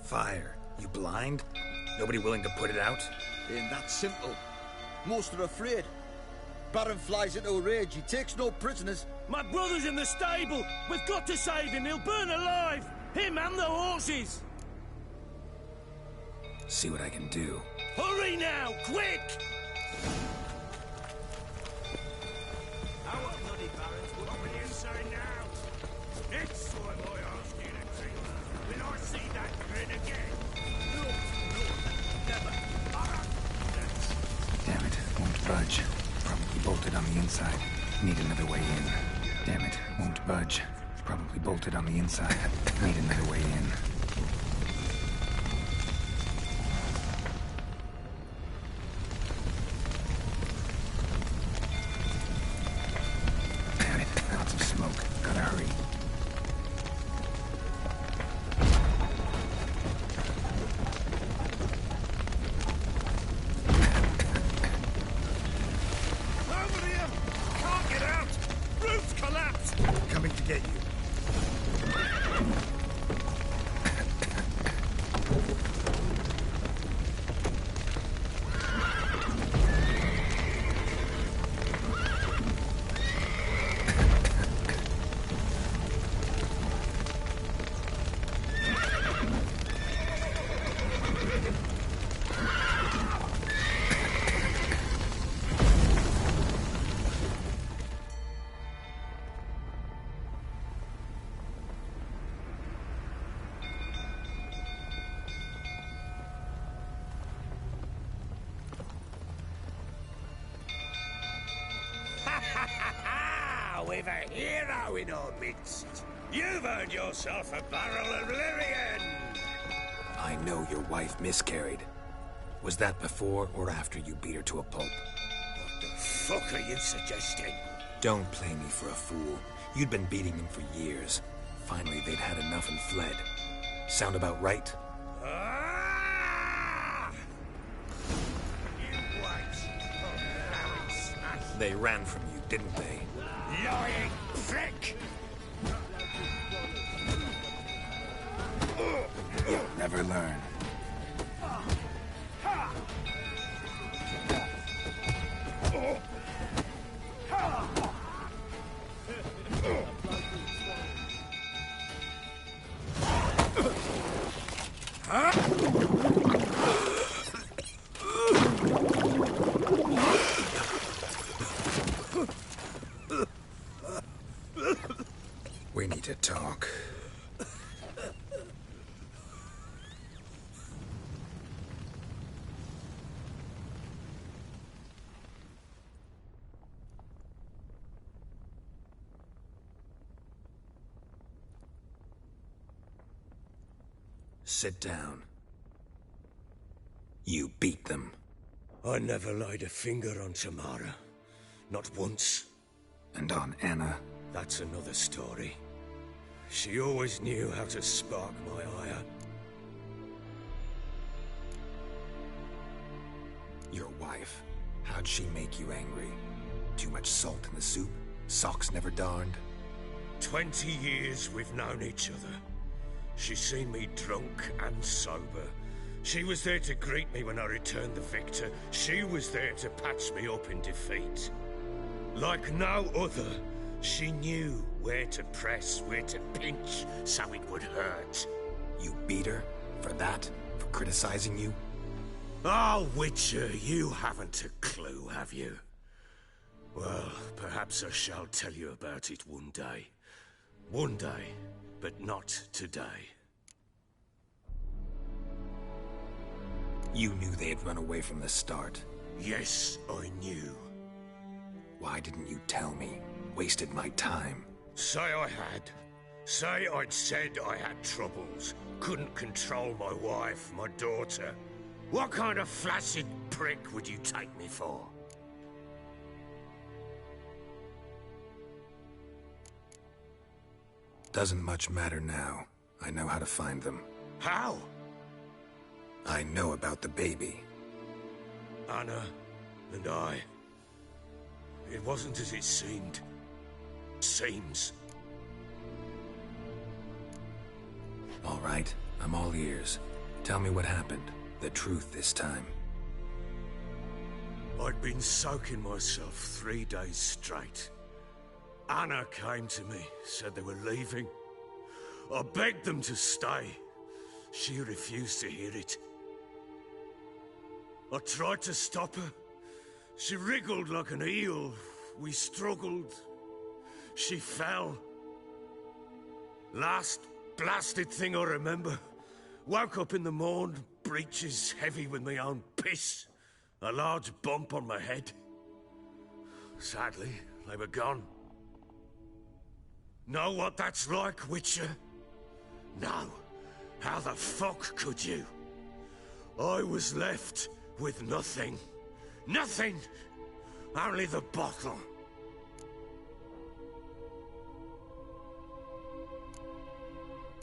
Fire. You blind? Nobody willing to put it out? Ain't that simple. Most are afraid. Baron flies into a rage. He takes no prisoners. My brother's in the stable! We've got to save him! He'll burn alive! Him and the horses! See what I can do. Hurry now! Quick! Our bloody barons will be inside now. Next time I ask you to drink, will I see that grin again? No, never. Damn it, won't budge. Probably bolted on the inside. Need another way in. Damn it, won't budge. Probably bolted on the inside. Need another way in. Damn it, lots of smoke. Gotta hurry. Over here! Can't get out! Roof's collapsed! Coming to get you. we've a hero in our midst. You've earned yourself a barrel of Lyrian! I know your wife miscarried. Was that before or after you beat her to a pulp? What the fuck are you suggesting? Don't play me for a fool. You'd been beating them for years. Finally, they'd had enough and fled. Sound about right? You wait. They ran from you, didn't they? Lying prick! You'll never learn. We need to talk. Sit down. You beat them. I never laid a finger on Tamara. Not once. And on Anna? That's another story. She always knew how to spark my ire. Your wife. How'd she make you angry? Too much salt in the soup? Socks never darned? 20 years we've known each other. She's seen me drunk and sober. She was there to greet me when I returned the victor. She was there to patch me up in defeat. Like no other, she knew where to press, where to pinch, so it would hurt. You beat her? For that? For criticizing you? Oh, Witcher, you haven't a clue, have you? Well, perhaps I shall tell you about it one day. One day, but not today. You knew they had run away from the start. Yes, I knew. Why didn't you tell me? Wasted my time. Say I had. Say I'd said I had troubles. Couldn't control my wife, my daughter. What kind of flaccid prick would you take me for? Doesn't much matter now. I know how to find them. How? I know about the baby. Anna and I. It wasn't as it seemed. Seems. All right, I'm all ears. Tell me what happened. The truth this time. I'd been soaking myself 3 days straight. Anna came to me, said they were leaving. I begged them to stay. She refused to hear it. I tried to stop her. She wriggled like an eel. We struggled. She fell. Last blasted thing I remember. Woke up in the morn, breeches heavy with my own piss. A large bump on my head. Sadly, they were gone. Know what that's like, Witcher? No. How the fuck could you? I was left with nothing. Nothing! Only the bottle.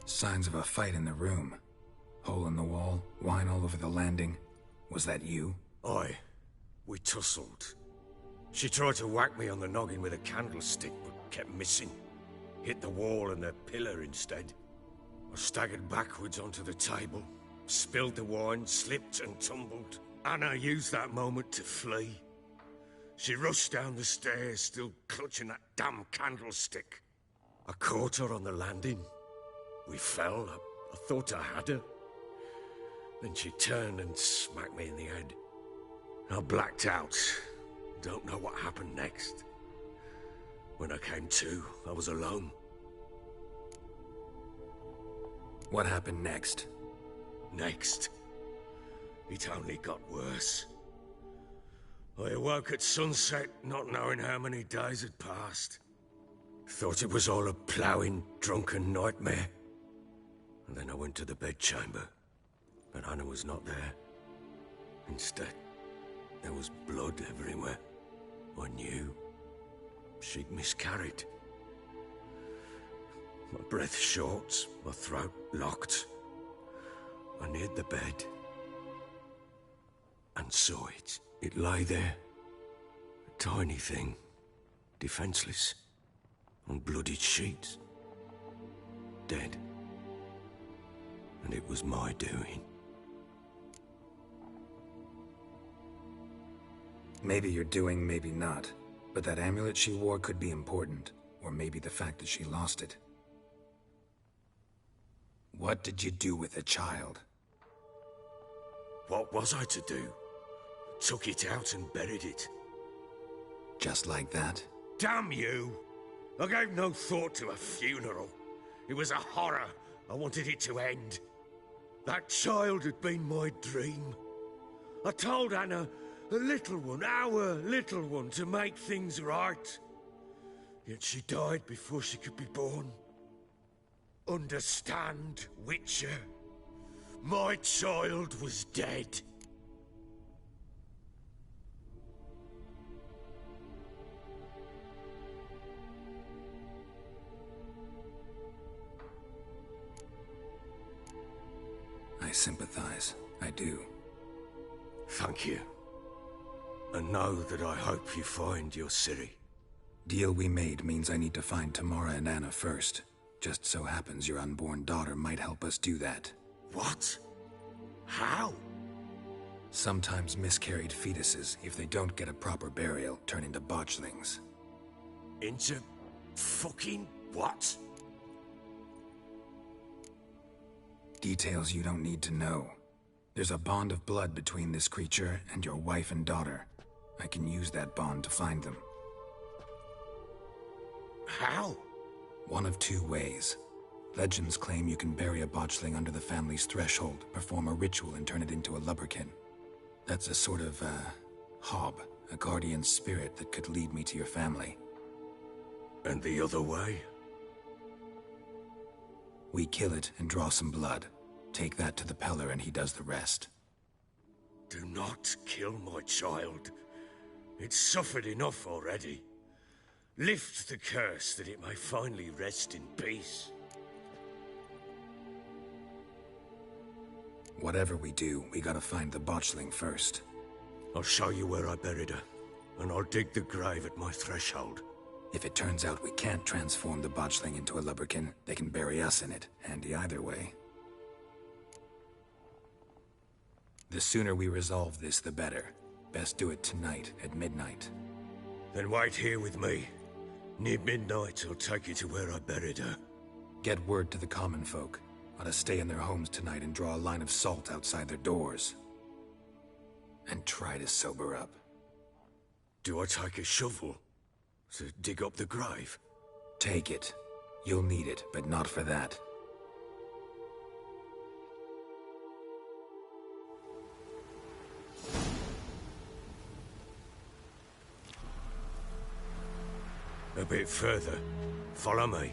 Signs of a fight in the room. Hole in the wall, wine all over the landing. Was that you? Aye. We tussled. She tried to whack me on the noggin with a candlestick, but kept missing. Hit the wall and the pillar instead. I staggered backwards onto the table, spilled the wine, slipped and tumbled. Anna used that moment to flee. She rushed down the stairs, still clutching that damn candlestick. I caught her on the landing. We fell. I thought I had her. Then she turned and smacked me in the head. I blacked out. Don't know what happened next. When I came to, I was alone. What happened next? Next? It only got worse. I awoke at sunset, not knowing how many days had passed. Thought it was all a ploughing, drunken nightmare. And then I went to the bedchamber, but Anna was not there. Instead, there was blood everywhere. I knew she'd miscarried. My breath short, my throat locked. I neared the bed and saw it. It lay there, a tiny thing, defenseless, on bloodied sheets, dead. And it was my doing. Maybe you're doing, maybe not. But that amulet she wore could be important. Or maybe the fact that she lost it. What did you do with the child? What was I to do? Took it out and buried it. Just like that? Damn you! I gave no thought to a funeral. It was a horror. I wanted it to end. That child had been my dream. I told Anna, a little one, our little one, to make things right. Yet she died before she could be born. Understand, Witcher? My child was dead. I sympathize. I do. Thank you. And know that I hope you find your Ciri. Deal we made means I need to find Tamara and Anna first. Just so happens your unborn daughter might help us do that. What? How? Sometimes miscarried fetuses, if they don't get a proper burial, turn into botchlings. Into fucking what? Details you don't need to know. There's a bond of blood between this creature and your wife and daughter. I can use that bond to find them. How? One of two ways. Legends claim you can bury a botchling under the family's threshold, perform a ritual and turn it into a lubberkin. That's a sort of, hob, a guardian spirit that could lead me to your family. And the other way? We kill it and draw some blood. Take that to the Peller and he does the rest. Do not kill my child. It's suffered enough already. Lift the curse that it may finally rest in peace. Whatever we do, we gotta find the botchling first. I'll show you where I buried her, and I'll dig the grave at my threshold. If it turns out we can't transform the botchling into a lubberkin, they can bury us in it. Handy either way. The sooner we resolve this, the better. Best do it tonight, at midnight. Then wait here with me. Near midnight, I'll take you to where I buried her. Get word to the common folk. Ought to stay in their homes tonight and draw a line of salt outside their doors. And try to sober up. Do I take a shovel to dig up the grave? Take it. You'll need it, but not for that. A bit further. Follow me.